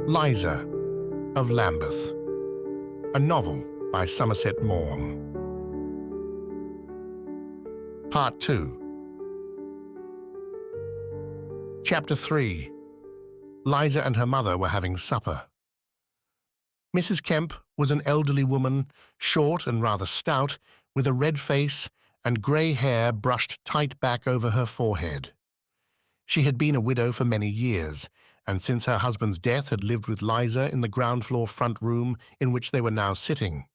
Liza of Lambeth, a novel by Somerset Maugham. Part 2. Chapter 3. Liza and her mother were having supper. Mrs. Kemp was an elderly woman, short and rather stout, with a red face and grey hair brushed tight back over her forehead. She had been a widow for many years, and since her husband's death had lived with Liza in the ground-floor front room in which they were now sitting.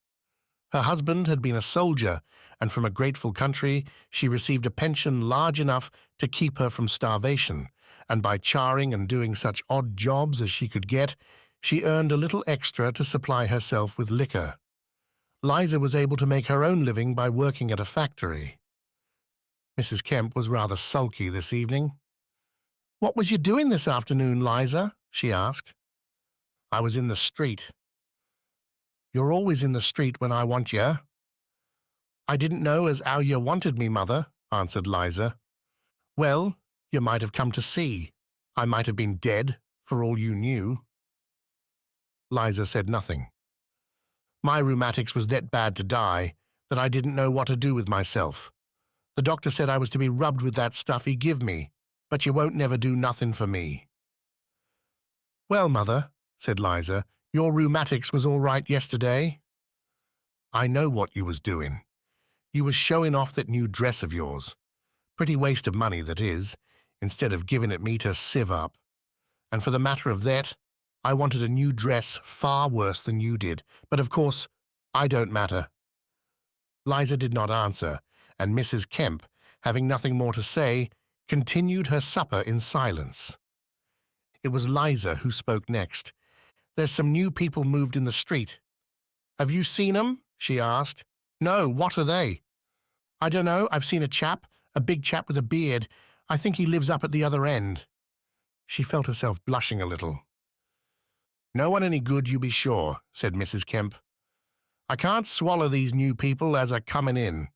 Her husband had been a soldier, and from a grateful country she received a pension large enough to keep her from starvation, and by charring and doing such odd jobs as she could get, she earned a little extra to supply herself with liquor. Liza was able to make her own living by working at a factory. Mrs. Kemp was rather sulky this evening. "What was you doing this afternoon, Liza?" she asked. "I was in the street." "You're always in the street when I want you." "I didn't know as how you wanted me, Mother," answered Liza. "Well, you might have come to see. I might have been dead, for all you knew." Liza said nothing. "My rheumatics was that bad to die that I didn't know what to do with myself. The doctor said I was to be rubbed with that stuff he give me, but you won't never do nothing for me." "Well, Mother," said Liza, "your rheumatics was all right yesterday." "I know what you was doing. You was showing off that new dress of yours. Pretty waste of money, that is, instead of giving it me to sieve up. And for the matter of that, I wanted a new dress far worse than you did, but of course, I don't matter." Liza did not answer, and Mrs. Kemp, having nothing more to say, continued her supper in silence. It was Liza who spoke next. "There's some new people moved in the street." "Have you seen 'em?" she asked. "No, what are they?" "I don't know. I've seen a big chap with a beard. I think he lives up at the other end." She felt herself blushing a little. "No one any good, you be sure," said Mrs. Kemp. "I can't swallow these new people as are coming in.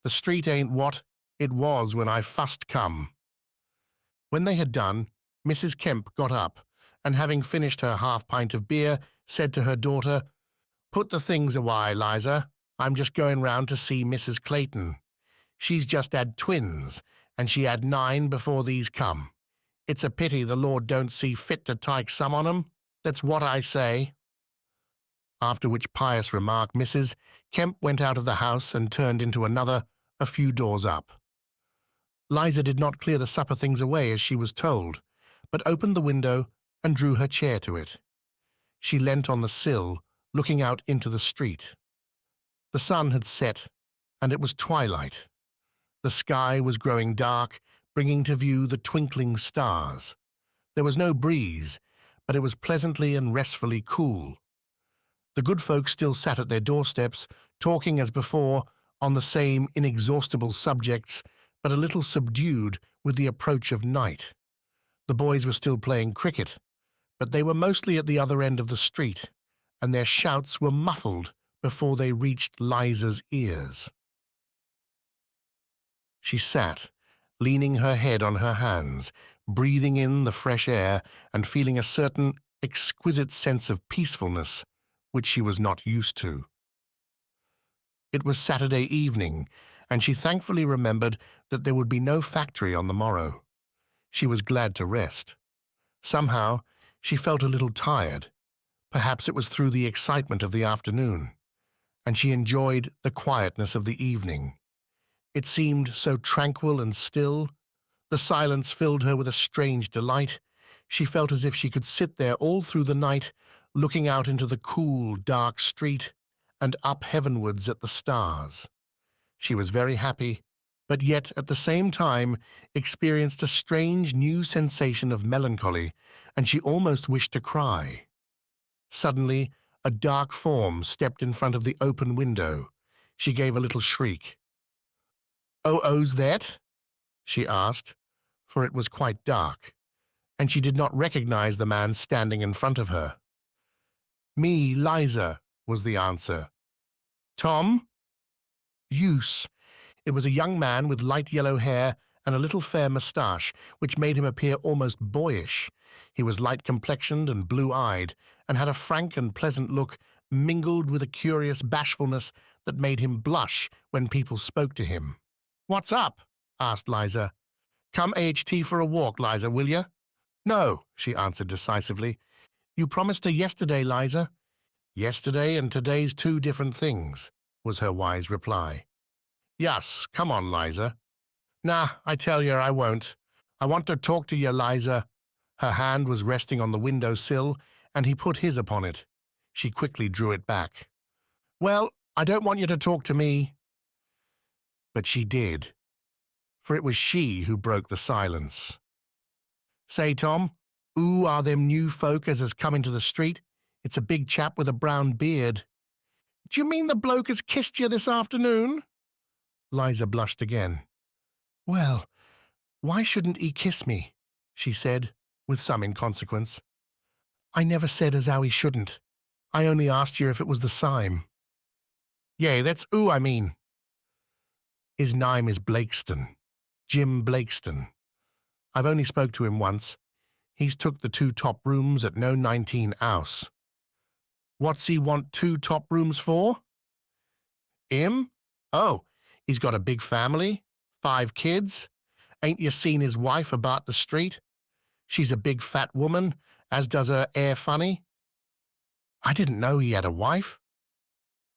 The street ain't what it was when I fust come." When they had done, Mrs. Kemp got up, and having finished her half-pint of beer, said to her daughter, "Put the things away, Liza. I'm just going round to see Mrs. Clayton. She's just had twins, and she had 9 before these come. It's a pity the Lord don't see fit to take some on 'em. That's what I say." After which pious remark, Mrs. Kemp went out of the house and turned into another, a few doors up. Liza did not clear the supper things away as she was told, but opened the window and drew her chair to it. She leant on the sill, looking out into the street. The sun had set, and it was twilight. The sky was growing dark, bringing to view the twinkling stars. There was no breeze, but it was pleasantly and restfully cool. The good folk still sat at their doorsteps, talking as before on the same inexhaustible subjects, but a little subdued with the approach of night. The boys were still playing cricket, but they were mostly at the other end of the street, and their shouts were muffled before they reached Liza's ears. She sat, leaning her head on her hands, breathing in the fresh air and feeling a certain exquisite sense of peacefulness which she was not used to. It was Saturday evening, and she thankfully remembered that there would be no factory on the morrow. She was glad to rest. Somehow, she felt a little tired. Perhaps it was through the excitement of the afternoon, and she enjoyed the quietness of the evening. It seemed so tranquil and still. The silence filled her with a strange delight. She felt as if she could sit there all through the night, looking out into the cool, dark street and up heavenwards at the stars. She was very happy, but yet at the same time experienced a strange new sensation of melancholy, and she almost wished to cry. Suddenly, a dark form stepped in front of the open window. She gave a little shriek. "Who's that?" she asked, for it was quite dark, and she did not recognize the man standing in front of her. "Me, Liza," was the answer. "Tom?" "Use." It was a young man with light yellow hair and a little fair moustache, which made him appear almost boyish, He was light-complexioned and blue-eyed, and had a frank and pleasant look mingled with a curious bashfulness that made him blush when people spoke to him. "What's up?" asked Liza. "Come AHT for a walk, Liza, will you?" "No," she answered decisively. "You promised her yesterday, Liza." "Yesterday and today's two different things," was her wise reply. "Yes, come on, Liza." "Nah, I tell you, I won't. I want to talk to you, Liza." Her hand was resting on the window sill, and he put his upon it. She quickly drew it back. "Well, I don't want you to talk to me." But she did, for it was she who broke the silence. "Say, Tom, who are them new folk as has come into the street? It's a big chap with a brown beard." "Do you mean the bloke as kissed you this afternoon?" Liza blushed again. "Well, why shouldn't he kiss me?" she said, with some inconsequence. "I never said as how he shouldn't. I only asked you if it was the sime." "Yea, that's who I mean." "His name is Blakeston. Jim Blakeston. I've only spoke to him once. He's took the 2 top rooms at No 19 house." "What's he want 2 top rooms for?" "Him? Oh, he's got a big family, 5 kids. Ain't you seen his wife about the street? She's a big fat woman, as does her hair funny." "I didn't know he had a wife."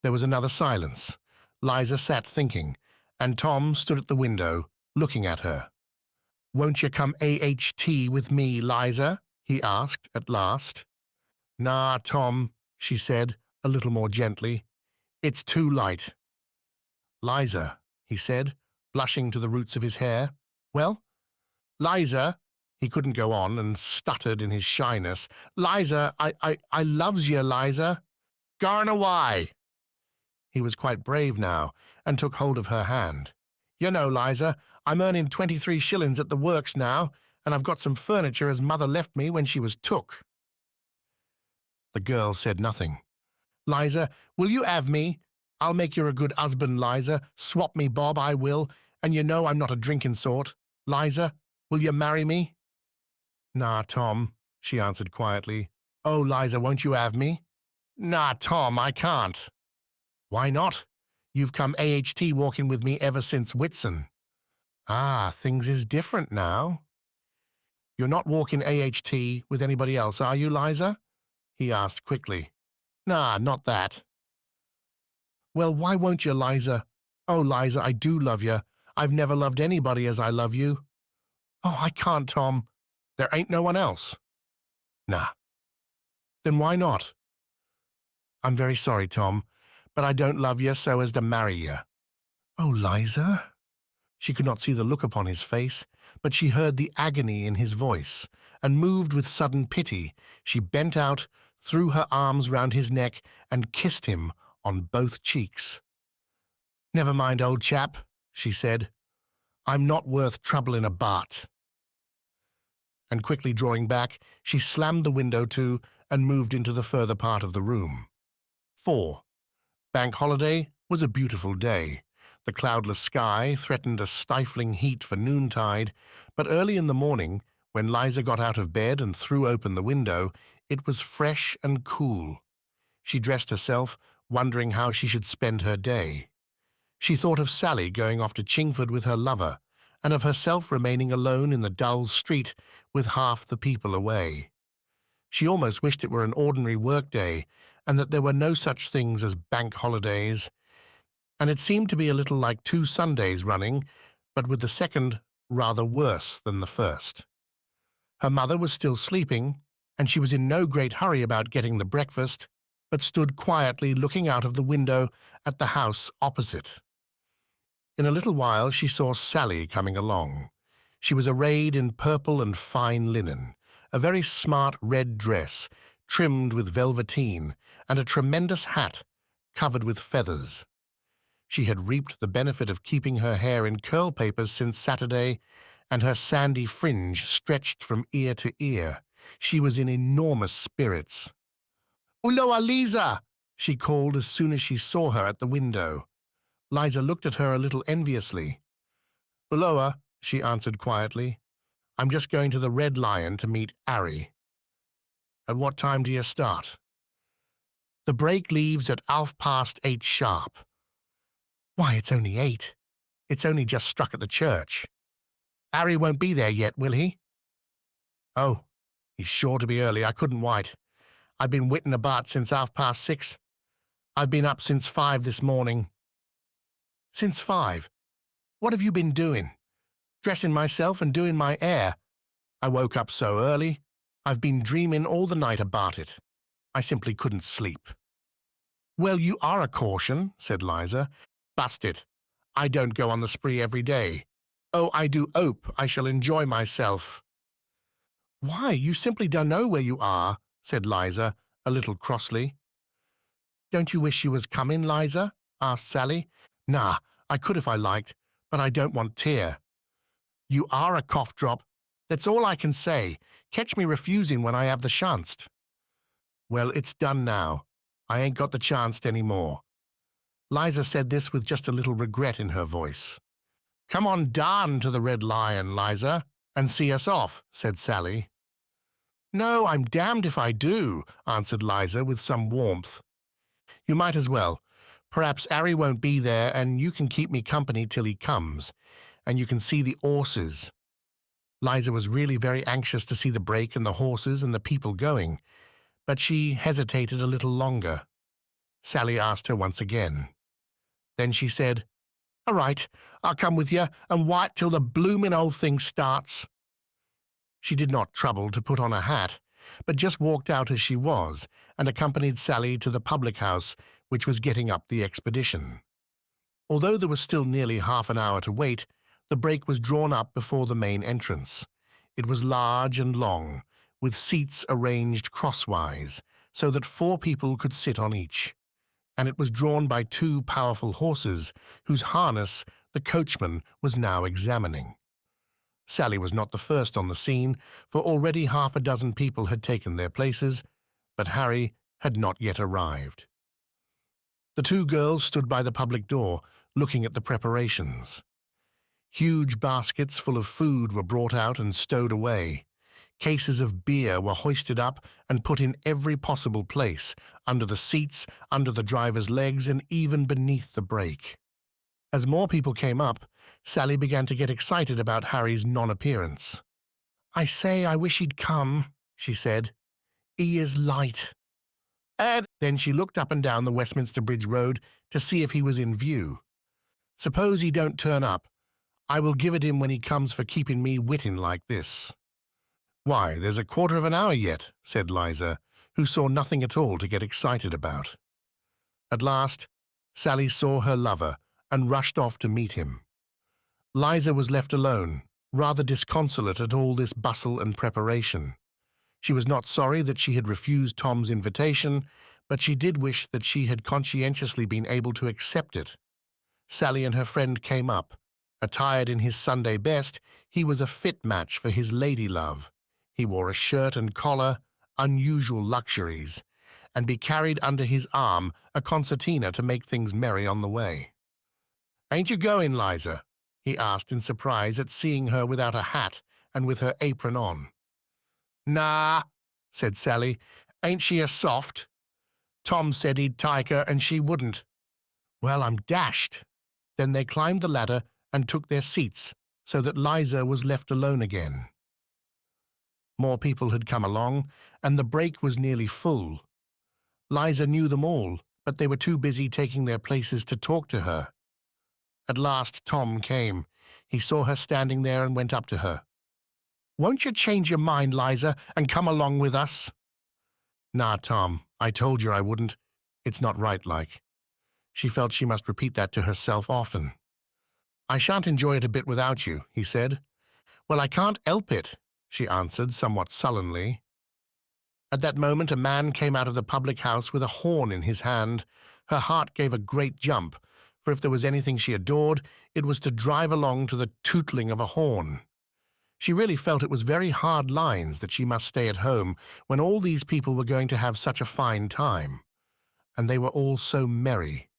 There was another silence. Liza sat thinking, and Tom stood at the window, looking at her. "Won't you come AHT with me, Liza?" he asked at last. "Nah, Tom," she said, a little more gently. "It's too late." "Liza," he said, blushing to the roots of his hair. "Well?" "Liza," he couldn't go on, and stuttered in his shyness. "Liza, I loves you, Liza." "Garn away." He was quite brave now, and took hold of her hand. "You know, Liza, I'm earning 23 shillings at the works now, and I've got some furniture as mother left me when she was took." The girl said nothing. "Liza, will you have me? I'll make you a good husband, Liza. Swap me, Bob, I will, and you know I'm not a drinking sort. Liza, will you marry me?" "Nah, Tom," she answered quietly. "Oh, Liza, won't you have me?" "Nah, Tom, I can't." "Why not? You've come AHT walking with me ever since Whitsun." "Ah, things is different now." "You're not walking AHT with anybody else, are you, Liza?" he asked quickly. "Nah, not that." "Well, why won't you, Liza? Oh, Liza, I do love you. I've never loved anybody as I love you." "Oh, I can't, Tom." "There ain't no one else?" "Nah." "Then why not?" "I'm very sorry, Tom, but I don't love you so as to marry you." "Oh, Liza." She could not see the look upon his face, but she heard the agony in his voice, and moved with sudden pity, she bent out, threw her arms round his neck, and kissed him on both cheeks. "Never mind, old chap," she said. "I'm not worth troubling about." And quickly drawing back, she slammed the window to and moved into the further part of the room. 4. Bank holiday was a beautiful day. The cloudless sky threatened a stifling heat for noontide, but early in the morning, when Liza got out of bed and threw open the window, it was fresh and cool. She dressed herself, wondering how she should spend her day. She thought of Sally going off to Chingford with her lover, and of herself remaining alone in the dull street with half the people away. She almost wished it were an ordinary work-day, and that there were no such things as bank holidays, and it seemed to be a little like 2 Sundays running, but with the second rather worse than the first. Her mother was still sleeping, and she was in no great hurry about getting the breakfast, but stood quietly looking out of the window at the house opposite. In a little while she saw Sally coming along. She was arrayed in purple and fine linen, a very smart red dress, trimmed with velveteen, and a tremendous hat, covered with feathers. She had reaped the benefit of keeping her hair in curl papers since Saturday, and her sandy fringe stretched from ear to ear. She was in enormous spirits. "Ulloa, Liza!" she called as soon as she saw her at the window. Liza looked at her a little enviously. "Ulloa," she answered quietly. I'm just going to the Red Lion to meet Harry. At what time do you start? The break leaves at 8:30 sharp. Why, it's only 8. It's only just struck at the church. Harry won't be there yet, will he? Oh, he's sure to be early. I couldn't wait. I've been witting about since 6:30. I've been up since 5 this morning. Since 5? What have you been doing? Dressing myself and doing my hair. I woke up so early. I've been dreaming all the night about it. I simply couldn't sleep. Well, you are a caution, said Liza. Bust it. I don't go on the spree every day. Oh, I do hope I shall enjoy myself. Why, you simply don't know where you are, said Liza, a little crossly. Don't you wish you was coming, Liza? Asked Sally. Nah, I could if I liked, but I don't want tear. You are a cough drop. That's all I can say. Catch me refusing when I have the chanced. Well, it's done now. I ain't got the chanced any more. Liza said this with just a little regret in her voice. Come on down to the Red Lion, Liza, and see us off, said Sally. No, I'm damned if I do, answered Liza with some warmth. You might as well. Perhaps Harry won't be there, and you can keep me company till he comes, and you can see the horses. Liza was really very anxious to see the break and the horses and the people going, but she hesitated a little longer. Sally asked her once again. Then she said, All right, I'll come with you and wait till the bloomin' old thing starts. She did not trouble to put on a hat, but just walked out as she was and accompanied Sally to the public house which was getting up the expedition. Although there was still nearly half an hour to wait, the break was drawn up before the main entrance. It was large and long, with seats arranged crosswise, so that 4 people could sit on each, and it was drawn by 2 powerful horses, whose harness the coachman was now examining. Sally was not the first on the scene, for already half a dozen people had taken their places, but Harry had not yet arrived. The 2 girls stood by the public door, looking at the preparations. Huge baskets full of food were brought out and stowed away. Cases of beer were hoisted up and put in every possible place, under the seats, under the driver's legs, and even beneath the brake. As more people came up, Sally began to get excited about Harry's non-appearance. I say, I wish he'd come, she said. He is light. And then she looked up and down the Westminster Bridge Road to see if he was in view. Suppose he don't turn up. I will give it him when he comes for keeping me witting like this. Why, there's a quarter of an hour yet, said Liza, who saw nothing at all to get excited about. At last, Sally saw her lover and rushed off to meet him. Liza was left alone, rather disconsolate at all this bustle and preparation. She was not sorry that she had refused Tom's invitation, but she did wish that she had conscientiously been able to accept it. Sally and her friend came up. Attired in his Sunday best, he was a fit match for his lady-love. He wore a shirt and collar, unusual luxuries, and be carried under his arm a concertina to make things merry on the way. Ain't you going, Liza? He asked in surprise at seeing her without a hat and with her apron on. Nah, said Sally. Ain't she a soft? Tom said he'd take her and she wouldn't. Well, I'm dashed. Then they climbed the ladder and took their seats, so that Liza was left alone again. More people had come along, and the brake was nearly full. Liza knew them all, but they were too busy taking their places to talk to her. At last Tom came. He saw her standing there and went up to her. Won't you change your mind, Liza, and come along with us? Nah, Tom, I told you I wouldn't. It's not right like. She felt she must repeat that to herself often. I shan't enjoy it a bit without you, he said. Well, I can't help it, she answered somewhat sullenly. At that moment a man came out of the public house with a horn in his hand. Her heart gave a great jump, for if there was anything she adored, it was to drive along to the tootling of a horn. She really felt it was very hard lines that she must stay at home when all these people were going to have such a fine time. And they were all so merry,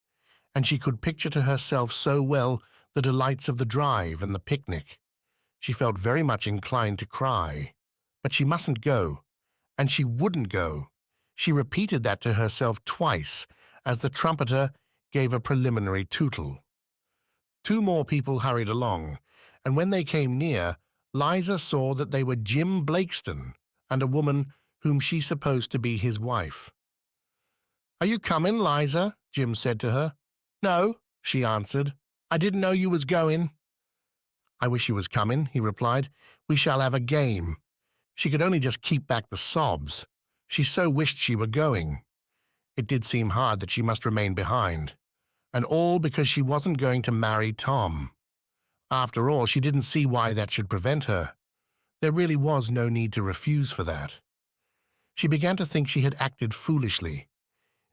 and she could picture to herself so well the delights of the drive and the picnic. She felt very much inclined to cry. But she mustn't go, and she wouldn't go. She repeated that to herself twice as the trumpeter gave a preliminary tootle. Two more people hurried along, and when they came near, Liza saw that they were Jim Blakeston and a woman whom she supposed to be his wife. "Are you coming, Liza?" Jim said to her. "No," she answered. "I didn't know you was going." "I wish you was coming," he replied. "We shall have a game." She could only just keep back the sobs. She so wished she were going. It did seem hard that she must remain behind, and all because she wasn't going to marry Tom. After all, she didn't see why that should prevent her. There really was no need to refuse for that. She began to think she had acted foolishly.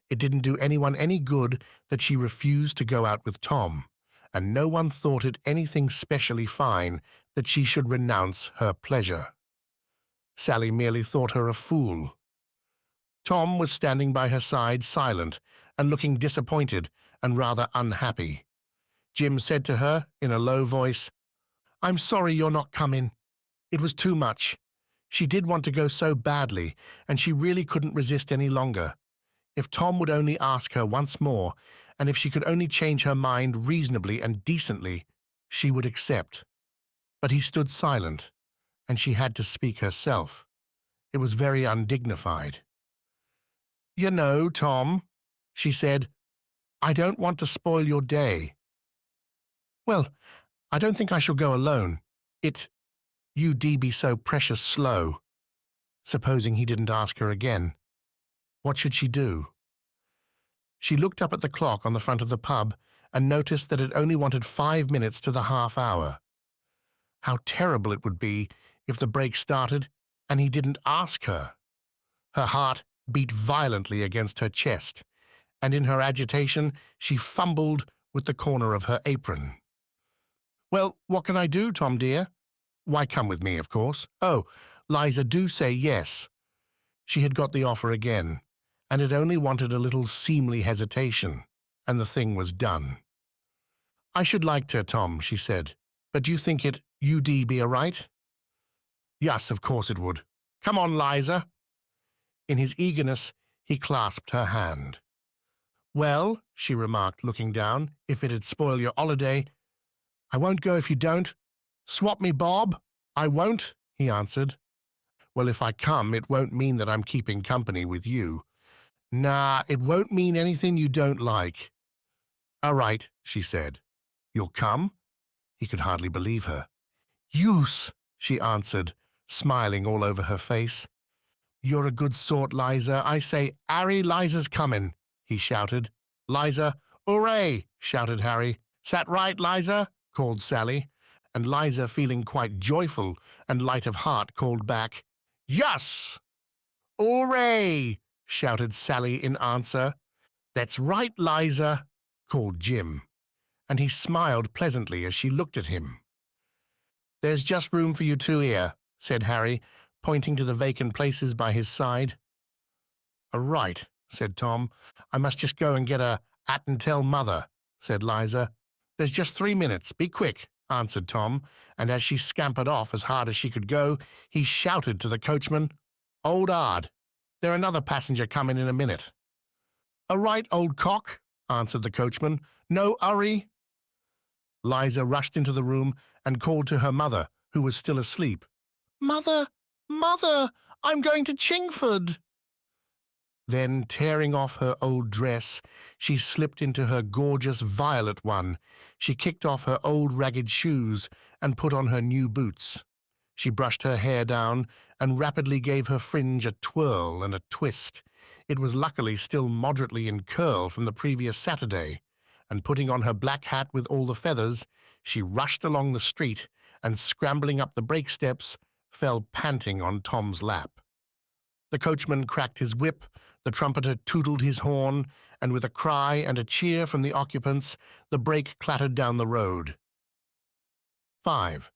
It didn't do anyone any good that she refused to go out with Tom, and no one thought it anything specially fine that she should renounce her pleasure. Sally merely thought her a fool. Tom was standing by her side, silent and looking disappointed and rather unhappy. Jim said to her in a low voice, "I'm sorry you're not coming. It was too much. She did want to go so badly, and she really couldn't resist any longer. If Tom would only ask her once more, and if she could only change her mind reasonably and decently, she would accept." But he stood silent, and she had to speak herself. It was very undignified. "You know, Tom," she said, "I don't want to spoil your day." "Well, I don't think I shall go alone. You'd be so precious slow." Supposing he didn't ask her again, what should she do? She looked up at the clock on the front of the pub and noticed that it only wanted 5 minutes to the half-hour. How terrible it would be if the break started and he didn't ask her. Her heart beat violently against her chest, and in her agitation she fumbled with the corner of her apron. "Well, what can I do, Tom dear?" "Why, come with me, of course." "Oh, Liza, do say yes." She had got the offer again, and it only wanted a little seemly hesitation, and the thing was done. "I should like to, Tom," she said. "But do you think you'd be all right?" "Yes, of course it would. Come on, Liza." In his eagerness, he clasped her hand. "Well," she remarked, looking down, "if it'd spoil your holiday—" "I won't go if you don't. Swap me, Bob." "I won't," he answered. "Well, if I come, it won't mean that I'm keeping company with you." "Nah, it won't mean anything you don't like." "All right," she said. "You'll come?" He could hardly believe her. "Use," she answered, smiling all over her face. "You're a good sort, Liza. I say, Harry, Liza's coming," he shouted. "Liza, hooray!" shouted Harry. "Sat right, Liza?" called Sally, and Liza, feeling quite joyful and light of heart, called back, "Yes!" "Hooray!" shouted Sally in answer. "That's right, Liza," called Jim, and he smiled pleasantly as she looked at him. "There's just room for you two here," said Harry, pointing to the vacant places by his side. "Right," said Tom. "I must just go and get a hat and tell Mother," said Liza. "There's just 3 minutes. Be quick," answered Tom, and as she scampered off as hard as she could go, he shouted to the coachman, "Hold hard. There's another passenger coming in a minute." "All right, old cock," answered the coachman. "No hurry." Liza rushed into the room and called to her mother, who was still asleep. "Mother, Mother, I'm going to Chingford." Then, tearing off her old dress, she slipped into her gorgeous violet one. She kicked off her old ragged shoes and put on her new boots. She brushed her hair down and rapidly gave her fringe a twirl and a twist. It was luckily still moderately in curl from the previous Saturday, and putting on her black hat with all the feathers, she rushed along the street and, scrambling up the brake steps, fell panting on Tom's lap. The coachman cracked his whip, the trumpeter tootled his horn, and with a cry and a cheer from the occupants, the brake clattered down the road. 5.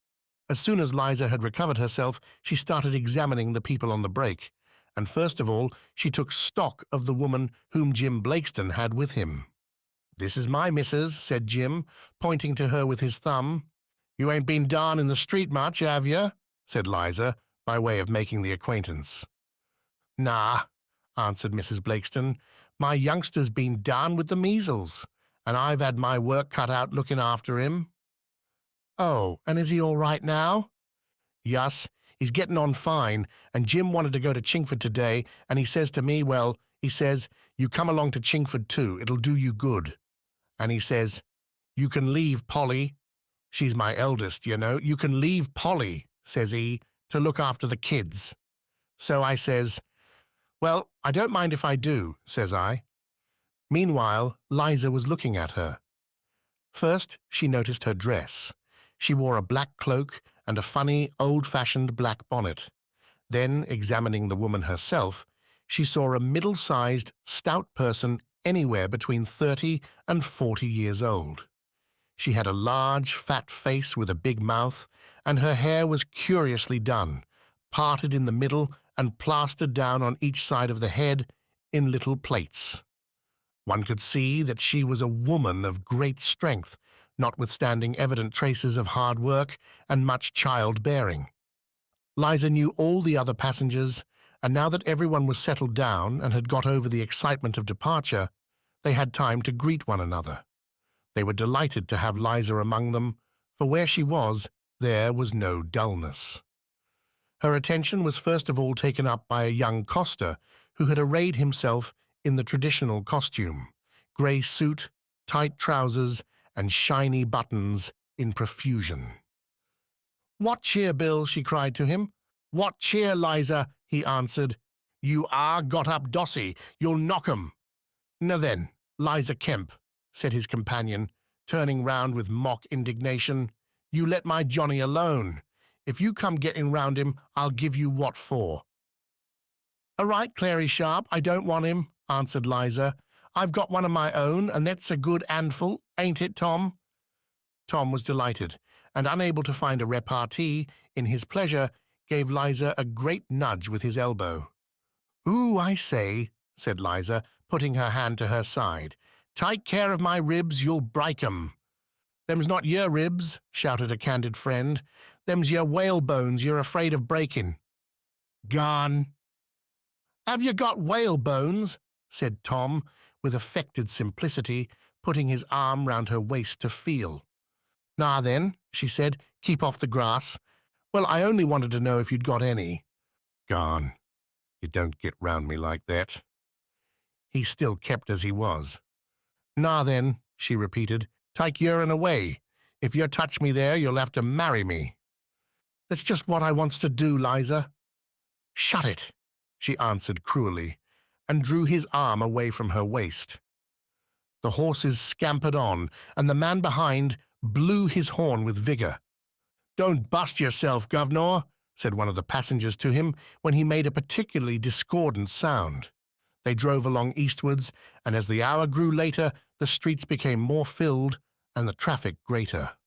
As soon as Liza had recovered herself, she started examining the people on the brake, and first of all she took stock of the woman whom Jim Blakeston had with him. "This is my missus," said Jim, pointing to her with his thumb. You ain't been down in the street much, have you? Said Liza, by way of making the acquaintance. Nah, answered Mrs. Blakeston. My youngster's been down with the measles, and I've had my work cut out looking after him. Oh, and is he all right now? Yes, he's getting on fine, and Jim wanted to go to Chingford today, and he says to me, well, he says, you come along to Chingford too, it'll do you good. And he says, you can leave Polly. She's my eldest, you know. You can leave Polly, says he, to look after the kids. So I says, well, I don't mind if I do, says I. Meanwhile, Liza was looking at her. First, she noticed her dress. She wore a black cloak and a funny, old-fashioned black bonnet. Then, examining the woman herself, she saw a middle-sized, stout person anywhere between 30 and 40 years old. She had a large, fat face with a big mouth, and her hair was curiously done, parted in the middle and plastered down on each side of the head in little plaits. One could see that she was a woman of great strength, notwithstanding evident traces of hard work and much childbearing. Liza knew all the other passengers, and now that everyone was settled down and had got over the excitement of departure, they had time to greet one another. They were delighted to have Liza among them, for where she was, there was no dullness. Her attention was first of all taken up by a young coster who had arrayed himself in the traditional costume, grey suit, tight trousers, and shiny buttons in profusion. "What cheer, Bill?" she cried to him. "What cheer, Liza?" he answered. "You are got up dossy, you'll knock 'em." "Now then, Liza Kemp," said his companion, turning round with mock indignation, "you let my Johnny alone. If you come getting round him, I'll give you what for." "All right, Clary Sharp, I don't want him," answered Liza. "I've got one of my own, and that's a good handful, ain't it, Tom?" Tom was delighted, and unable to find a repartee in his pleasure, gave Liza a great nudge with his elbow. "Ooh, I say," said Liza, putting her hand to her side. "Take care of my ribs, you'll break 'em." "Them's not your ribs," shouted a candid friend. "Them's your whalebones you're afraid of breaking." "Gone." "Have you got whalebones?" said Tom, with affected simplicity, putting his arm round her waist to feel. "Nah, then," she said, "keep off the grass. Well, I only wanted to know if you'd got any." "Gone. You don't get round me like that." He still kept as he was. "Nah, then," she repeated, "take your'n away. If you touch me there, you'll have to marry me." "That's just what I wants to do, Liza." "Shut it," she answered cruelly, and drew his arm away from her waist. The horses scampered on, and the man behind blew his horn with vigour. "Don't bust yourself, governor," said one of the passengers to him when he made a particularly discordant sound. They drove along eastwards, and as the hour grew later, the streets became more filled and the traffic greater.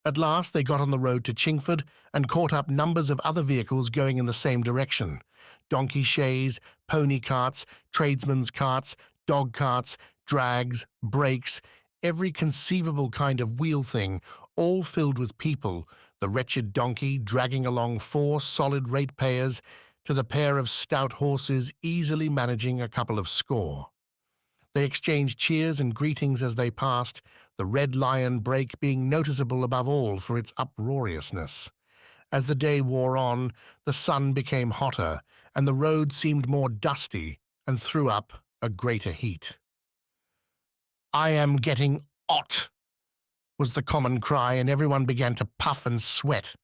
At last they got on the road to Chingford and caught up numbers of other vehicles going in the same direction: donkey shays, pony carts, tradesmen's carts, dog carts, drags, brakes, every conceivable kind of wheel thing, all filled with people, the wretched donkey dragging along 4 solid ratepayers, to the pair of stout horses easily managing a couple of score. They exchanged cheers and greetings as they passed, the Red Lion brake being noticeable above all for its uproariousness. As the day wore on, the sun became hotter, and the road seemed more dusty and threw up a greater heat. "I am getting 'ot," was the common cry, and everyone began to puff and sweat.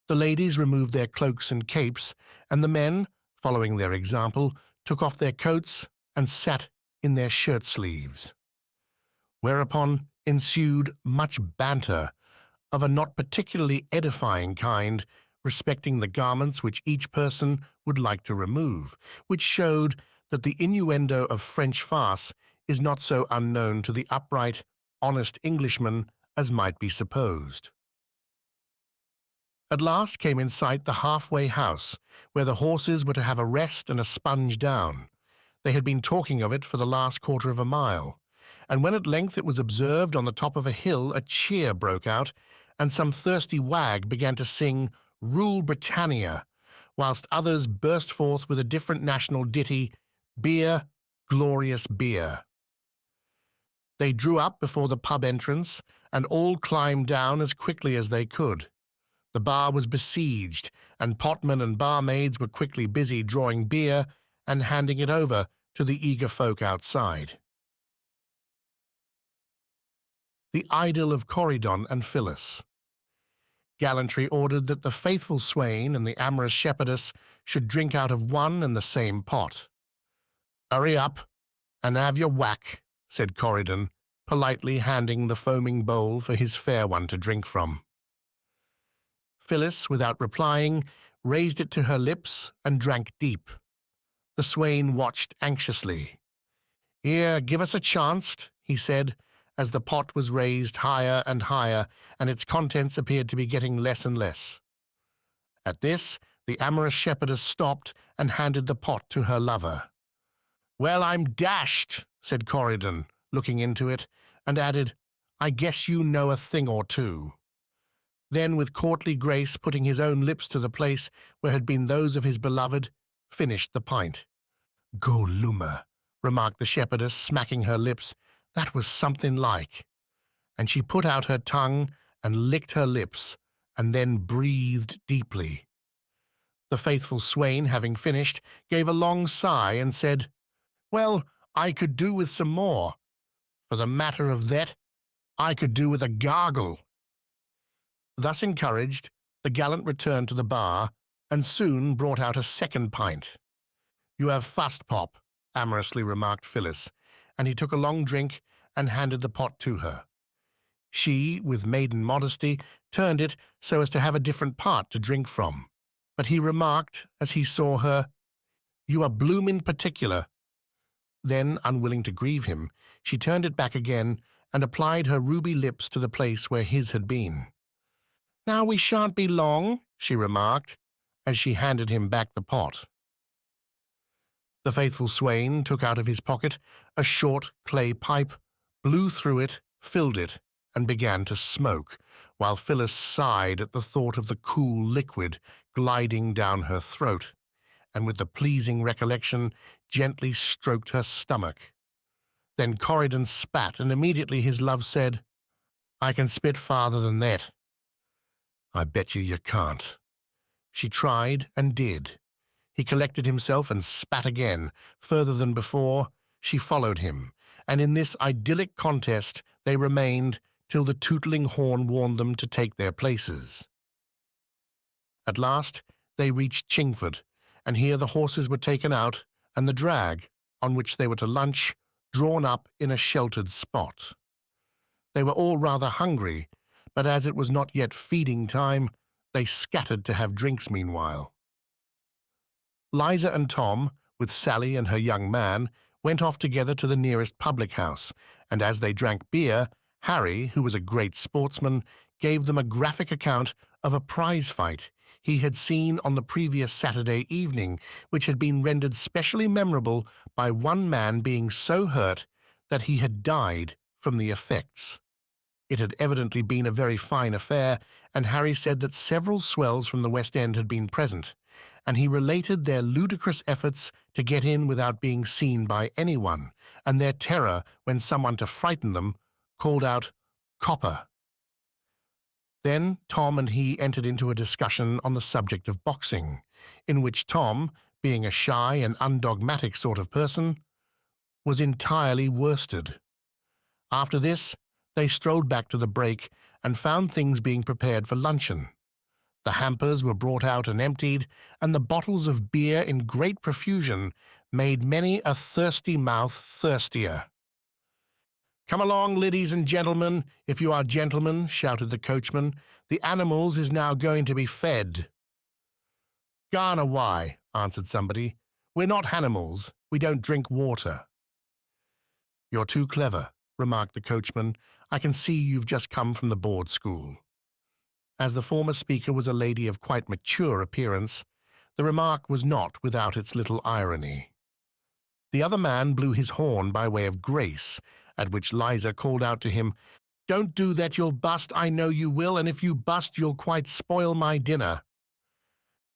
The ladies removed their cloaks and capes, and the men, following their example, took off their coats and sat in their shirt-sleeves. Whereupon ensued much banter, of a not particularly edifying kind, respecting the garments which each person would like to remove, which showed that the innuendo of French farce is not so unknown to the upright, honest Englishman as might be supposed. At last came in sight the halfway house, where the horses were to have a rest and a sponge down. They had been talking of it for the last quarter of a mile, and when at length it was observed on the top of a hill, a cheer broke out, and some thirsty wag began to sing "Rule Britannia," whilst others burst forth with a different national ditty, "Beer, glorious beer." They drew up before the pub entrance, and all climbed down as quickly as they could. The bar was besieged, and potmen and barmaids were quickly busy drawing beer and handing it over to the eager folk outside. The idyll of Corydon and Phyllis. Gallantry ordered that the faithful swain and the amorous shepherdess should drink out of one and the same pot. "Hurry up, and have your whack," said Corydon, politely handing the foaming bowl for his fair one to drink from. Phyllis, without replying, raised it to her lips and drank deep. The swain watched anxiously. "Here, give us a chance," he said, as the pot was raised higher and higher, and its contents appeared to be getting less and less. At this, the amorous shepherdess stopped and handed the pot to her lover. "Well, I'm dashed," said Corydon, looking into it, and added, "I guess you know a thing or two." Then, with courtly grace, putting his own lips to the place where had been those of his beloved, finished the pint. "Go lummer," remarked the shepherdess, smacking her lips. "That was something like." And she put out her tongue and licked her lips, and then breathed deeply. The faithful swain, having finished, gave a long sigh and said, "Well, I could do with some more. For the matter of that, I could do with a gargle." Thus encouraged, the gallant returned to the bar, and soon brought out a second pint. "You have fast pop," amorously remarked Phyllis, and he took a long drink and handed the pot to her. She, with maiden modesty, turned it so as to have a different part to drink from. But he remarked, as he saw her, "You are bloomin' particular." Then, unwilling to grieve him, she turned it back again and applied her ruby lips to the place where his had been. "Now we shan't be long," she remarked, as she handed him back the pot. The faithful swain took out of his pocket a short clay pipe, blew through it, filled it, and began to smoke, while Phyllis sighed at the thought of the cool liquid gliding down her throat, and with the pleasing recollection gently stroked her stomach. Then Corydon spat, and immediately his love said, "I can spit farther than that." "I bet you can't." She tried and did. He collected himself and spat again, further than before. She followed him, and in this idyllic contest they remained till the tootling horn warned them to take their places. At last they reached Chingford, and here the horses were taken out, and the drag, on which they were to lunch, drawn up in a sheltered spot. They were all rather hungry, but as it was not yet feeding time, they scattered to have drinks meanwhile. Liza and Tom, with Sally and her young man, went off together to the nearest public-house, and as they drank beer, Harry, who was a great sportsman, gave them a graphic account of a prize fight he had seen on the previous Saturday evening, which had been rendered specially memorable by one man being so hurt that he had died from the effects. It had evidently been a very fine affair, and Harry said that several swells from the West End had been present, and he related their ludicrous efforts to get in without being seen by anyone, and their terror when someone to frighten them called out, "Copper." Then Tom and he entered into a discussion on the subject of boxing, in which Tom, being a shy and undogmatic sort of person, was entirely worsted. After this, they strolled back to the Brake and found things being prepared for luncheon. The hampers were brought out and emptied, and the bottles of beer in great profusion made many a thirsty mouth thirstier. "Come along, ladies and gentlemen, if you are gentlemen," shouted the coachman. "The animals is now going to be fed." "Gone away," answered somebody. "We're not hanimals. We don't drink water." "You're too clever," remarked the coachman. "I can see you've just come from the board school." As the former speaker was a lady of quite mature appearance, the remark was not without its little irony. The other man blew his horn by way of grace, at which Liza called out to him, "Don't do that, you'll bust, I know you will, and if you bust, you'll quite spoil my dinner."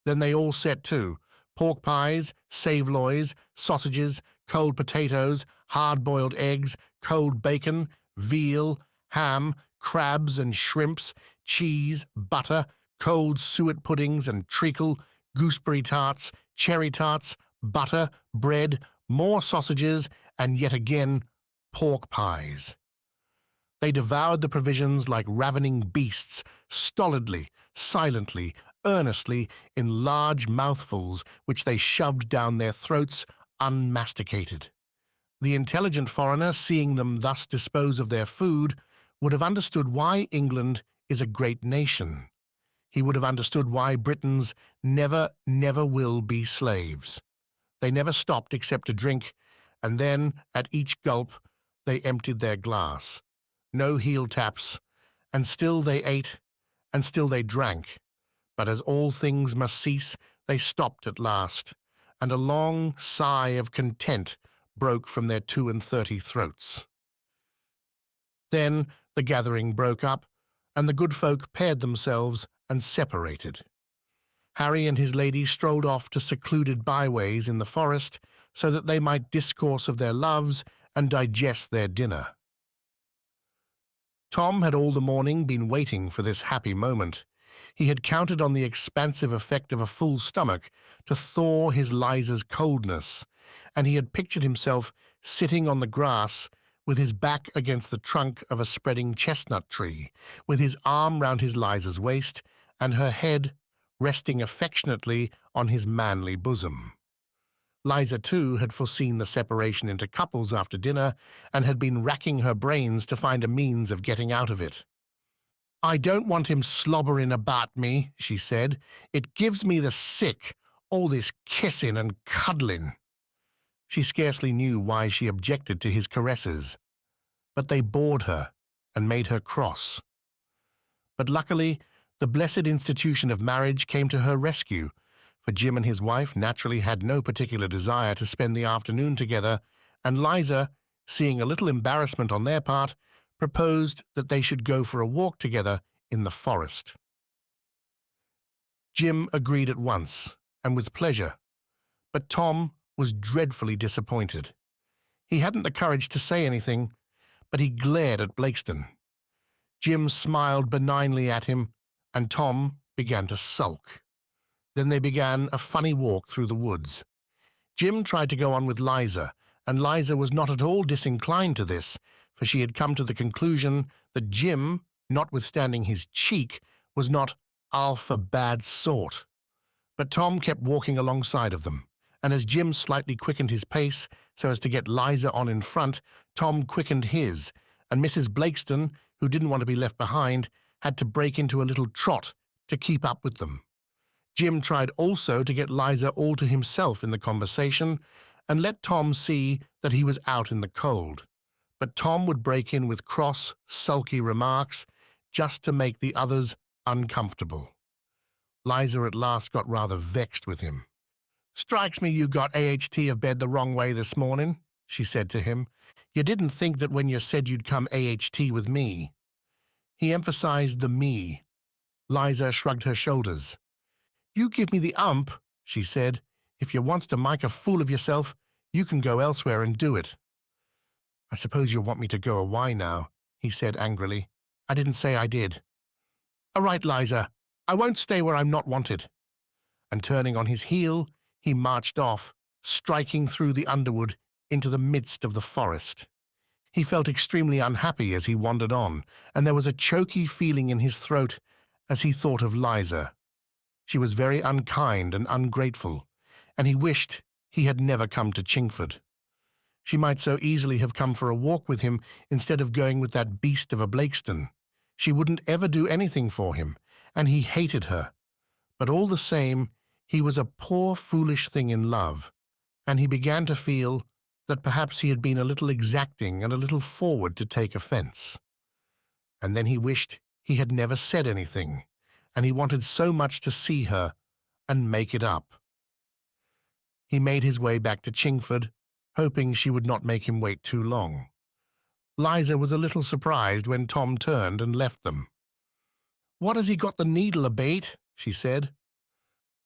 Then they all set to: pork pies, saveloys, sausages, cold potatoes, hard-boiled eggs, cold bacon, veal, ham, crabs and shrimps, cheese, butter, cold suet puddings and treacle, gooseberry tarts, cherry tarts, butter, bread, more sausages, and yet again pork pies. They devoured the provisions like ravening beasts, stolidly, silently, earnestly, in large mouthfuls which they shoved down their throats unmasticated. The intelligent foreigner, seeing them thus dispose of their food, would have understood why England is a great nation. He would have understood why Britons never, never will be slaves. They never stopped except to drink, and then, at each gulp, they emptied their glass. No heel taps, and still they ate, and still they drank. But as all things must cease, they stopped at last, and a long sigh of content broke from their 32 throats. Then the gathering broke up, and the good folk paired themselves and separated. Harry and his lady strolled off to secluded byways in the forest so that they might discourse of their loves and digest their dinner. Tom had all the morning been waiting for this happy moment. He had counted on the expansive effect of a full stomach to thaw his Liza's coldness, and he had pictured himself sitting on the grass with his back against the trunk of a spreading chestnut tree, with his arm round his Liza's waist, and her head resting affectionately on his manly bosom. Liza, too, had foreseen the separation into couples after dinner and had been racking her brains to find a means of getting out of it. "I don't want him slobbering about me," she said. "It gives me the sick, all this kissing and cuddling." She scarcely knew why she objected to his caresses, but they bored her and made her cross. But luckily, the blessed institution of marriage came to her rescue, for Jim and his wife naturally had no particular desire to spend the afternoon together, and Liza, seeing a little embarrassment on their part, proposed that they should go for a walk together in the forest. Jim agreed at once, and with pleasure, but Tom was dreadfully disappointed. He hadn't the courage to say anything, but he glared at Blakeston. Jim smiled benignly at him, and Tom began to sulk. Then they began a funny walk through the woods. Jim tried to go on with Liza, and Liza was not at all disinclined to this, for she had come to the conclusion that Jim, notwithstanding his cheek, was not alpha bad sort. But Tom kept walking alongside of them, and as Jim slightly quickened his pace so as to get Liza on in front, Tom quickened his, and Mrs. Blakeston, who didn't want to be left behind, had to break into a little trot to keep up with them. Jim tried also to get Liza all to himself in the conversation and let Tom see that he was out in the cold. But Tom would break in with cross, sulky remarks just to make the others uncomfortable. Liza at last got rather vexed with him. "Strikes me you got AHT of bed the wrong way this morning," she said to him. "You didn't think that when you said you'd come AHT with me." He emphasized the me. Liza shrugged her shoulders. "You give me the ump," she said. "If you wants to make a fool of yourself, you can go elsewhere and do it." "I suppose you'll want me to go away now," he said angrily. "I didn't say I did." "All right, Liza. I won't stay where I'm not wanted." And turning on his heel, he marched off, striking through the underwood into the midst of the forest. He felt extremely unhappy as he wandered on, and there was a choky feeling in his throat as he thought of Liza. She was very unkind and ungrateful, and he wished he had never come to Chingford. She might so easily have come for a walk with him instead of going with that beast of a Blakeston. She wouldn't ever do anything for him, and he hated her. But all the same, he was a poor foolish thing in love, and he began to feel that perhaps he had been a little exacting and a little forward to take offence. And then he wished he had never said anything, and he wanted so much to see her and make it up. He made his way back to Chingford, hoping she would not make him wait too long. Liza was a little surprised when Tom turned and left them. "What has he got the needle abate?" she said.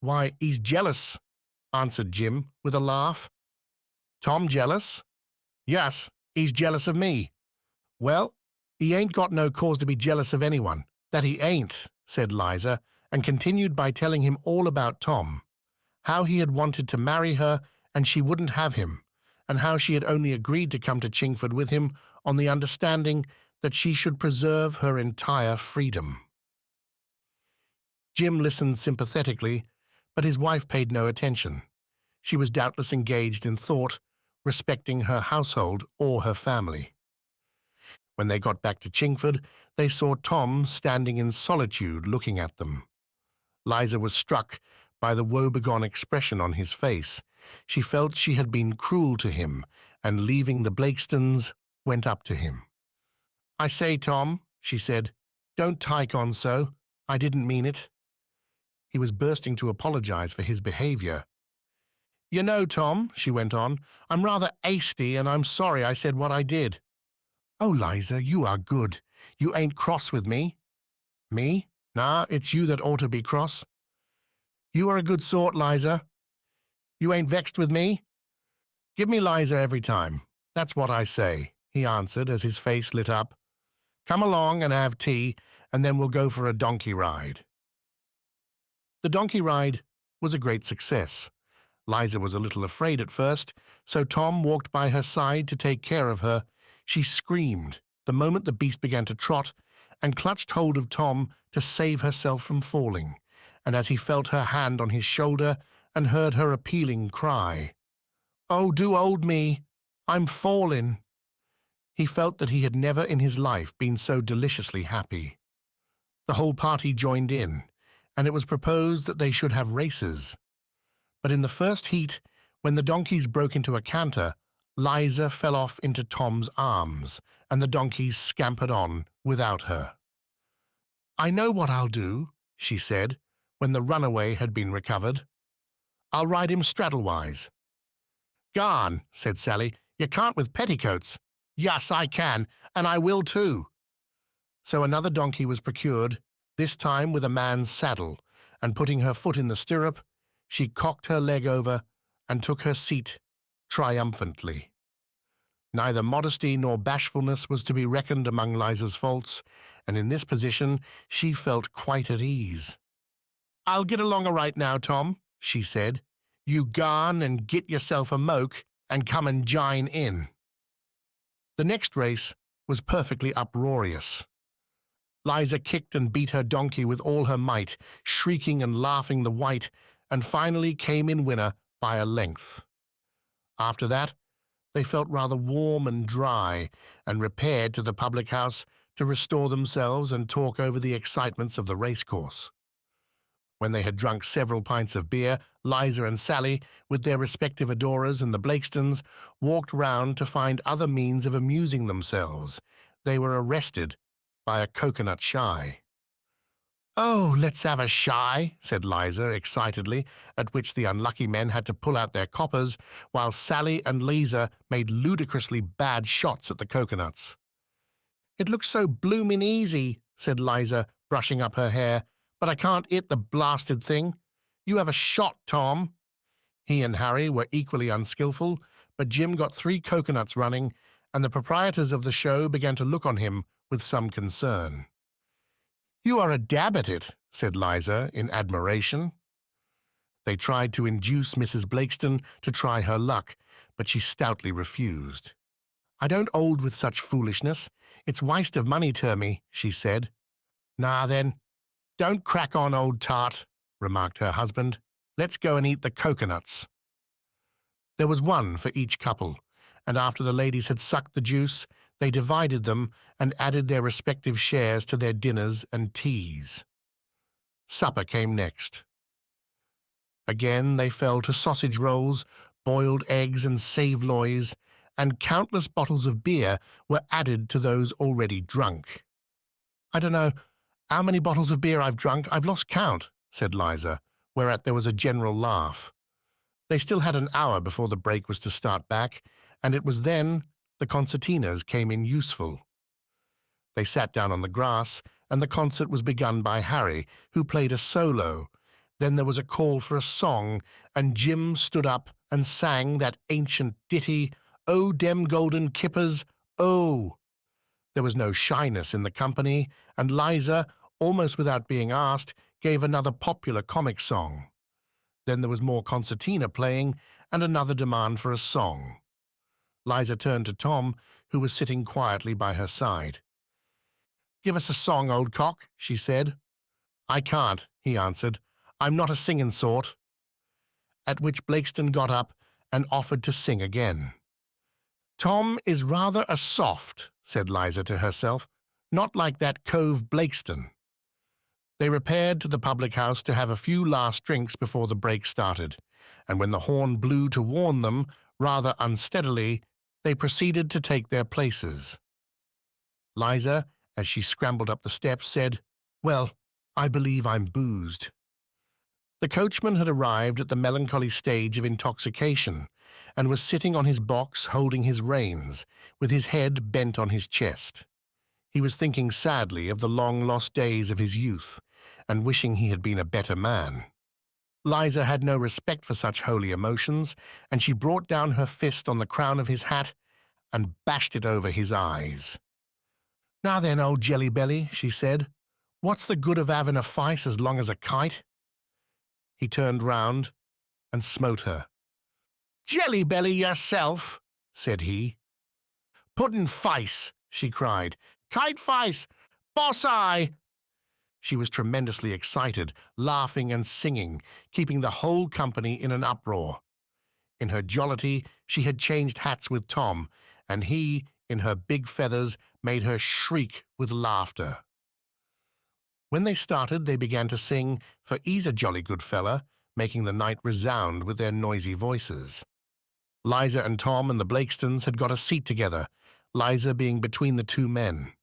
"Why, he's jealous," answered Jim with a laugh. "Tom jealous?" "Yes, he's jealous of me." "Well, he ain't got no cause to be jealous of anyone, that he ain't," said Liza, and continued by telling him all about Tom, how he had wanted to marry her and she wouldn't have him, and how she had only agreed to come to Chingford with him on the understanding that she should preserve her entire freedom. Jim listened sympathetically, but his wife paid no attention. She was doubtless engaged in thought, respecting her household or her family. When they got back to Chingford, they saw Tom standing in solitude looking at them. Liza was struck by the woebegone expression on his face. She felt she had been cruel to him, and leaving the Blakestons, went up to him. "I say, Tom," she said, "don't tyke on so. I didn't mean it." He was bursting to apologize for his behavior. "You know, Tom," she went on, "I'm rather hasty, and I'm sorry I said what I did." "Oh, Liza, you are good. You ain't cross with me." "Me? Nah, it's you that ought to be cross." "You are a good sort, Liza. You ain't vexed with me?" "Give me Liza every time. That's what I say," he answered as his face lit up. "Come along and have tea, and then we'll go for a donkey ride." The donkey ride was a great success. Liza was a little afraid at first, so Tom walked by her side to take care of her. She screamed the moment the beast began to trot, and clutched hold of Tom to save herself from falling, and as he felt her hand on his shoulder and heard her appealing cry, "Oh, do hold me, I'm falling," he felt that he had never in his life been so deliciously happy. The whole party joined in, and it was proposed that they should have races. But in the first heat, when the donkeys broke into a canter, Liza fell off into Tom's arms, and the donkeys scampered on without her. "I know what I'll do," she said, when the runaway had been recovered. "I'll ride him straddlewise." "Garn," said Sally, "you can't with petticoats." "Yes, I can, and I will too." So another donkey was procured, this time with a man's saddle, and putting her foot in the stirrup, she cocked her leg over and took her seat triumphantly. Neither modesty nor bashfulness was to be reckoned among Liza's faults, and in this position she felt quite at ease. "I'll get along all right now, Tom," she said. "You garn and git yourself a moke and come and jine in." The next race was perfectly uproarious. Liza kicked and beat her donkey with all her might, shrieking and laughing the white, and finally came in winner by a length. After that, they felt rather warm and dry, and repaired to the public house to restore themselves and talk over the excitements of the racecourse. When they had drunk several pints of beer, Liza and Sally, with their respective adorers and the Blakestons, walked round to find other means of amusing themselves. They were arrested by a coconut shy. "Oh, let's have a shy," said Liza excitedly, at which the unlucky men had to pull out their coppers, while Sally and Liza made ludicrously bad shots at the coconuts. "It looks so bloomin' easy," said Liza, brushing up her hair, "but I can't hit the blasted thing. You have a shot, Tom." He and Harry were equally unskillful, but Jim got 3 coconuts running, and the proprietors of the show began to look on him with some concern. "You are a dab at it," said Liza in admiration. They tried to induce Mrs. Blakeston to try her luck, but she stoutly refused. "I don't hold with such foolishness. It's waste of money to me," she said. "Nah, then, don't crack on, old tart," remarked her husband. "Let's go and eat the coconuts." There was one for each couple, and after the ladies had sucked the juice, they divided them and added their respective shares to their dinners and teas. Supper came next. Again they fell to sausage rolls, boiled eggs and saveloys, and countless bottles of beer were added to those already drunk. "I don't know how many bottles of beer I've drunk. I've lost count," said Liza, whereat there was a general laugh. They still had an hour before the break was to start back, and it was then The concertinas came in useful. They sat down on the grass, and the concert was begun by Harry, who played a solo. Then there was a call for a song, and Jim stood up and sang that ancient ditty, "Oh, dem golden kippers, oh!" There was no shyness in the company, and Liza, almost without being asked, gave another popular comic song. Then there was more concertina playing, and another demand for a song. Liza turned to Tom, who was sitting quietly by her side. "Give us a song, old cock," she said. "I can't," he answered. "I'm not a singing sort." At which Blakeston got up and offered to sing again. "Tom is rather a soft," said Liza to herself, "not like that cove Blakeston." They repaired to the public-house to have a few last drinks before the break started, and when the horn blew to warn them, rather unsteadily, they proceeded to take their places. Liza, as she scrambled up the steps, said, "Well, I believe I'm boozed." The coachman had arrived at the melancholy stage of intoxication, and was sitting on his box holding his reins, with his head bent on his chest. He was thinking sadly of the long-lost days of his youth, and wishing he had been a better man. Liza had no respect for such holy emotions, and she brought down her fist on the crown of his hat and bashed it over his eyes. "Now then, old jelly-belly," she said, "what's the good of having a fice as long as a kite?" He turned round and smote her. "Jelly-belly yourself," said he. "Puddin' fice," she cried. "Kite fice! Boss-eye!" She was tremendously excited, laughing and singing, keeping the whole company in an uproar. In her jollity, she had changed hats with Tom, and he, in her big feathers, made her shriek with laughter. When they started, they began to sing "For 'E's a Jolly Good Fella," making the night resound with their noisy voices. Liza and Tom and the Blakestons had got a seat together, Liza being between the two men.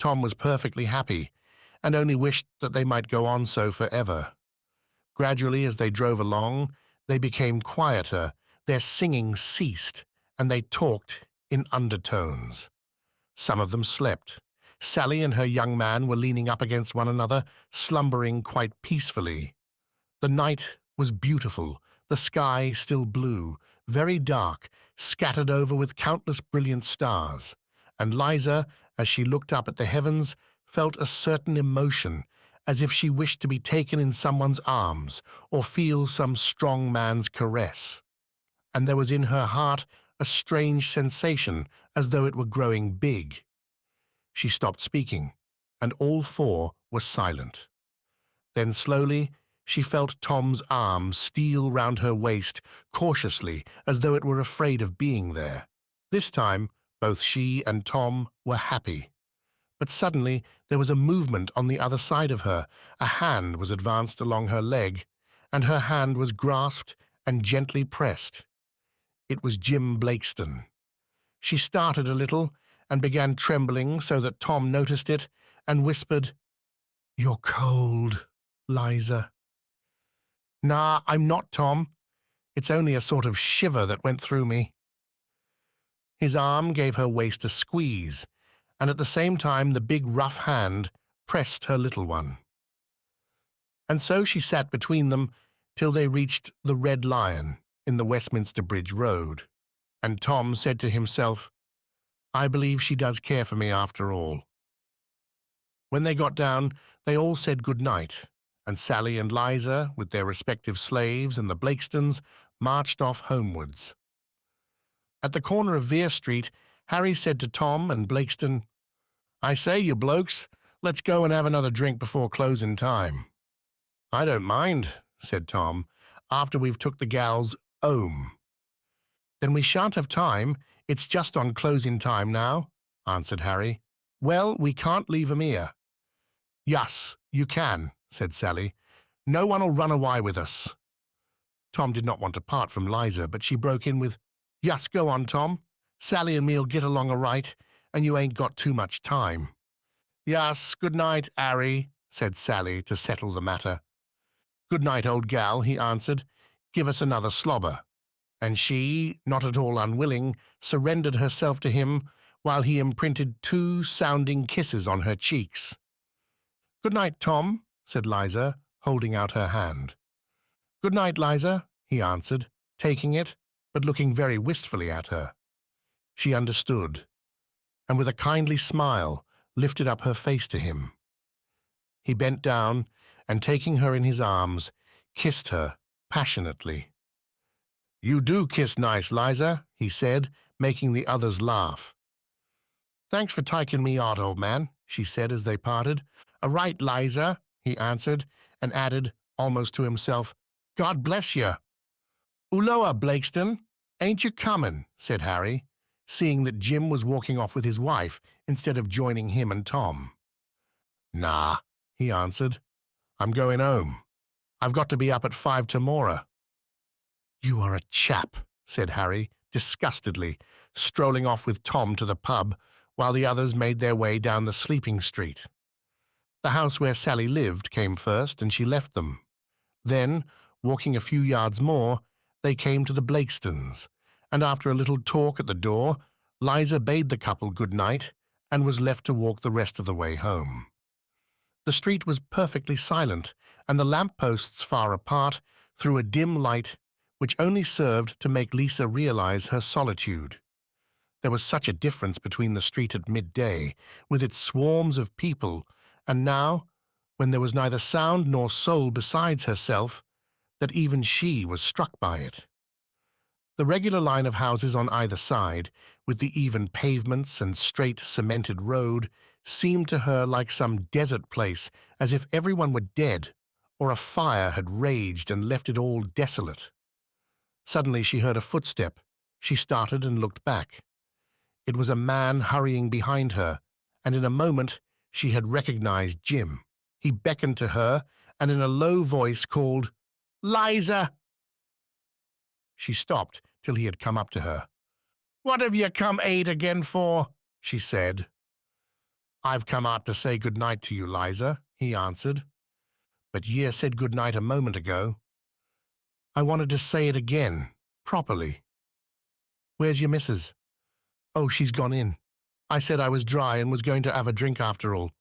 Tom was perfectly happy, and only wished that they might go on so forever. Gradually, as they drove along, they became quieter, their singing ceased, and they talked in undertones. Some of them slept. Sally and her young man were leaning up against one another, slumbering quite peacefully. The night was beautiful, the sky still blue, very dark, scattered over with countless brilliant stars, and Liza, as she looked up at the heavens, felt a certain emotion, as if she wished to be taken in someone's arms or feel some strong man's caress. And there was in her heart a strange sensation, as though it were growing big. She stopped speaking, and all four were silent. Then slowly she felt Tom's arm steal round her waist, cautiously, as though it were afraid of being there. This time both she and Tom were happy. But suddenly there was a movement on the other side of her. A hand was advanced along her leg, and her hand was grasped and gently pressed. It was Jim Blakeston. She started a little and began trembling so that Tom noticed it and whispered, "You're cold, Liza." "Nah, I'm not, Tom. It's only a sort of shiver that went through me." His arm gave her waist a squeeze, and at the same time the big rough hand pressed her little one. And so she sat between them till they reached the Red Lion in the Westminster Bridge Road, and Tom said to himself, "I believe she does care for me after all." When they got down, they all said good night, and Sally and Liza, with their respective slaves and the Blakestons, marched off homewards. At the corner of Vere Street, Harry said to Tom and Blakeston, "I say, you blokes, let's go and have another drink before closing time." "I don't mind," said Tom, "after we've took the gals 'ome." "Then we shan't have time. It's just on closing time now," answered Harry. "Well, we can't leave 'em here." "Yus, you can," said Sally. "No one'll run away with us." Tom did not want to part from Liza, but she broke in with, "Yus, go on, Tom. Sally and me'll get along all right, and you ain't got too much time." "Yus, good night, Harry," said Sally to settle the matter. "Good night, old gal," he answered. "Give us another slobber." and she, not at all unwilling, surrendered herself to him while he imprinted 2 sounding kisses on her cheeks. "Good night, Tom," said Liza, holding out her hand. "Good night, Liza," he answered, taking it, but looking very wistfully at her. She understood, and with a kindly smile lifted up her face to him. He bent down, and taking her in his arms, kissed her passionately. "You do kiss nice, Liza," he said, making the others laugh. "Thanks for taking me out, old man," she said as they parted. "A right, Liza," he answered, and added, almost to himself, "God bless you." "Uloa, Blakeston, ain't you comin'?" said Harry, seeing that Jim was walking off with his wife instead of joining him and Tom. "Nah," he answered. "I'm going home. I've got to be up at 5 tomorrow." "You are a chap," said Harry, disgustedly, strolling off with Tom to the pub while the others made their way down the sleeping street. The house where Sally lived came first, and she left them. Then, walking a few yards more, they came to the Blakestons, and after a little talk at the door, Liza bade the couple good night and was left to walk the rest of the way home. The street was perfectly silent, and the lamp-posts far apart threw a dim light which only served to make Lisa realize her solitude. There was such a difference between the street at midday, with its swarms of people, and now, when there was neither sound nor soul besides herself, that even she was struck by it. The regular line of houses on either side, with the even pavements and straight cemented road, seemed to her like some desert place, as if everyone were dead, or a fire had raged and left it all desolate. Suddenly she heard a footstep. She started and looked back. It was a man hurrying behind her, and in a moment she had recognized Jim. He beckoned to her, and in a low voice called, "Liza!" She stopped till he had come up to her. "What have you come aid again for?" she said. "I've come out to say good night to you, Liza," he answered. "But ye said good night a moment ago." "I wanted to say it again, properly." "Where's your missus?" "Oh, she's gone in. I said I was dry and was going to have a drink after all.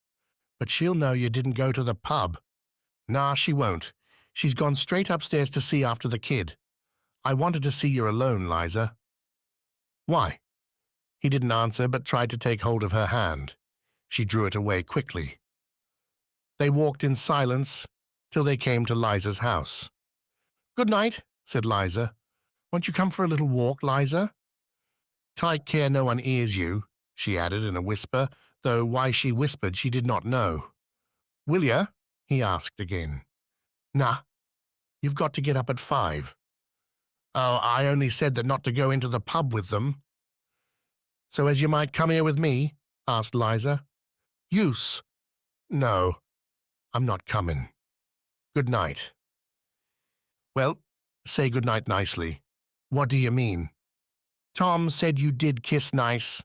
But she'll know you didn't go to the pub." "Nah, she won't. She's gone straight upstairs to see after the kid. I wanted to see you alone, Liza." "Why?" He didn't answer, but tried to take hold of her hand. She drew it away quickly. They walked in silence till they came to Liza's house. "Good night," said Liza. "Won't you come for a little walk, Liza?" "Take care no one hears you," she added in a whisper, though why she whispered she did not know. "Will ya?" he asked again. "Nah. You've got to get up at 5. "Oh, I only said that not to go into the pub with them." "So as you might come here with me?" asked Liza. "Use?" "No, I'm not coming. Good night." "Well, say good night nicely. What do you mean?" "Tom said you did kiss nice."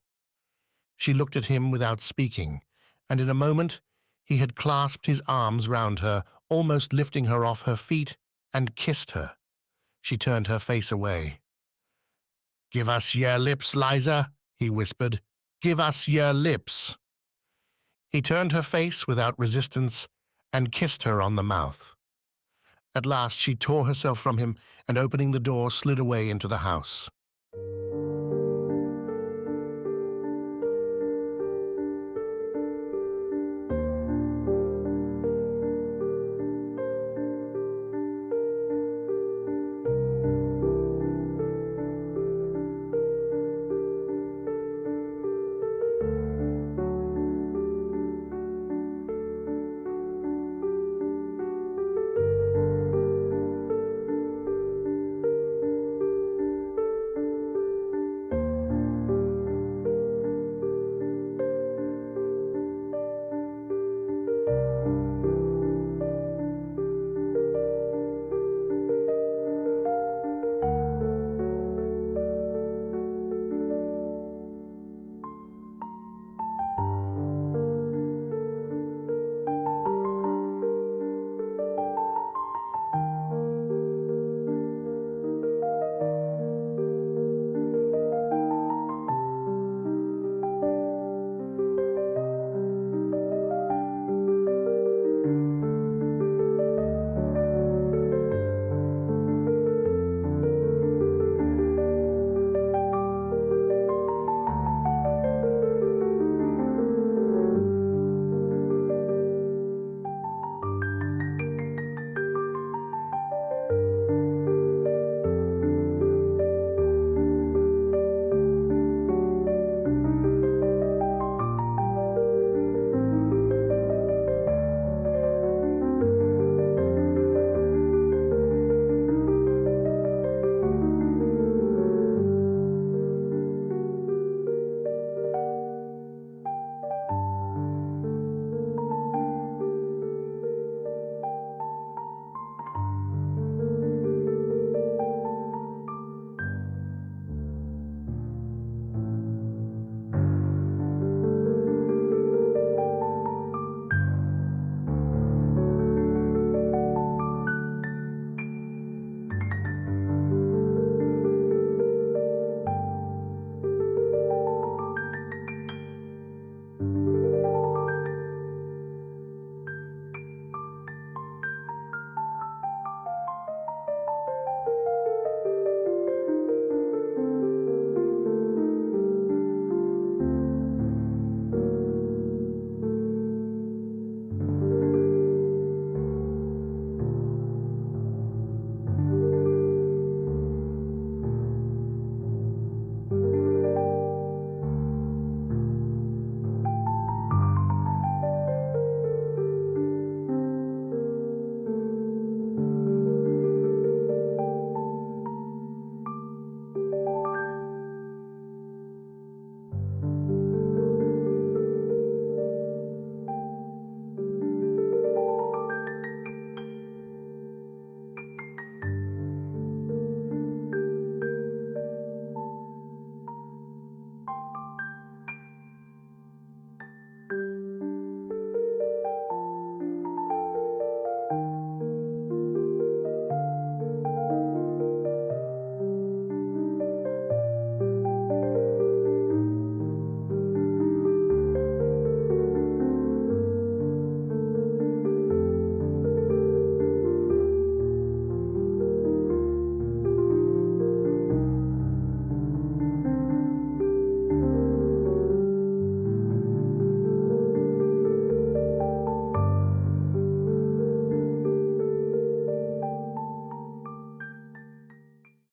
She looked at him without speaking, and in a moment he had clasped his arms round her, almost lifting her off her feet, and kissed her. She turned her face away. "Give us your lips, Liza," he whispered. "Give us your lips." He turned her face without resistance and kissed her on the mouth. At last she tore herself from him and, opening the door, slid away into the house.